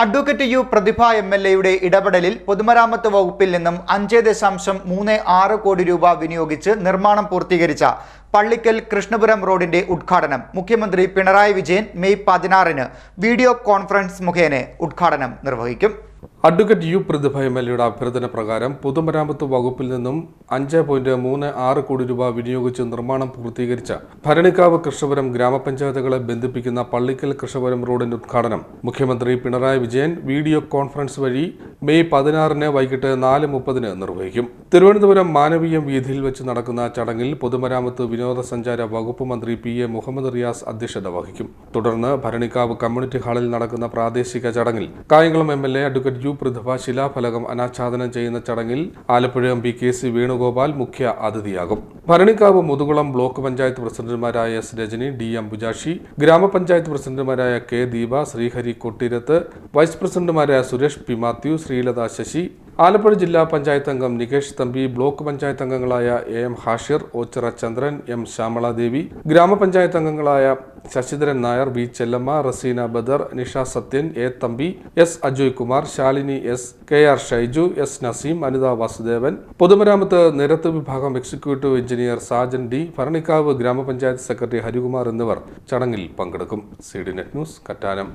Advocate U പ്രതിഭ എംഎൽഎയുടെ ഇടപെടലിൽ പൊതുമരാമത്ത് വകുപ്പിൽ നിന്നും 5.36 കോടി രൂപ വിനിയോഗിച്ച് നിർമ്മാണം പൂർത്തീകരിച്ച പള്ളിക്കൽ കൃഷ്ണപുരം റോഡിന്റെ ഉദ്ഘാടനം മുഖ്യമന്ത്രി പിണറായി വിജയൻ മെയ് 16-ന് വീഡിയോ കോൺഫറൻസ് മുഖേന ഉദ്ഘാടനം നിർവഹിക്കും. അഡ്വക്കേറ്റ് യു പ്രതിഭ എംഎൽഎയുടെ അഭ്യർത്ഥന പ്രകാരം പൊതുമരാമത്ത് വകുപ്പിൽ നിന്നും 5.36 കോടി രൂപ വിനിയോഗിച്ച് നിർമ്മാണം പൂർത്തീകരിച്ച ഭരണിക്കാവ് കൃഷ്ണപുരം ഗ്രാമപഞ്ചായത്തുകളെ ബന്ധിപ്പിക്കുന്ന പള്ളിക്കൽ കൃഷ്ണപുരം റോഡിന്റെ ഉദ്ഘാടനം മുഖ്യമന്ത്രി പിണറായി വിജയൻ വീഡിയോ കോൺഫറൻസ് വഴി മെയ് 16-ന് വൈകിട്ട് 4:30-ന് നിർവഹിക്കും. തിരുവനന്തപുരം മാനവീയം വീഥിയിൽ വെച്ച് നടക്കുന്ന ചടങ്ങിൽ പൊതുമരാമത്ത് വിനോദസഞ്ചാര വകുപ്പ് മന്ത്രി PA മുഹമ്മദ് റിയാസ് അധ്യക്ഷത വഹിക്കും. തുടർന്ന് ഭരണിക്കാവ് കമ്മ്യൂണിറ്റി ഹാളിൽ നടക്കുന്ന പ്രാദേശിക ചടങ്ങിൽ Kayamkulam MLA advocate U Prathibha ശിലാഫലകം അനാച്ഛാദനം ചെയ്യുന്ന ചടങ്ങിൽ ആലപ്പുഴ MP KC വേണുഗോപാൽ മുഖ്യ അതിഥിയാകും. ഭരണിക്കാവ് മുതുകുളം ബ്ലോക്ക് പഞ്ചായത്ത് പ്രസിഡന്റുമാരായ S രജനി, D അംബുജാക്ഷി, ഗ്രാമപഞ്ചായത്ത് പ്രസിഡന്റുമാരായ K ദീപ, ശ്രീഹരി കൊട്ടിരത്ത്, വൈസ് പ്രസിഡന്റുമാരായ സുരേഷ് P മാത്യു, ശ്രീലത ശശി, ആലപ്പുഴ ജില്ലാ പഞ്ചായത്ത് അംഗം നികേഷ് തമ്പി, ബ്ലോക്ക് പഞ്ചായത്ത് അംഗങ്ങളായ AM Hashir, Ochira Chandran, M Shyamala Devi, ഗ്രാമപഞ്ചായത്ത് അംഗങ്ങളായ Sasidharan Nair, V Chellamma, Razeena Badr, Nisha Sathyan, A Thampi, S Ajoy Kumar, Shalini S, KR Shaiju, S Naseem, Anitha Vasudevan, പൊതുമരാമത്ത് നിരത്ത് വിഭാഗം executive engineer Sajan D, Bharanikkavu ഗ്രാമപഞ്ചായത്ത് സെക്രട്ടറി ഹരികുമാർ എന്നിവർ ചടങ്ങിൽ പങ്കെടുക്കും. CDNet news, Kattanam.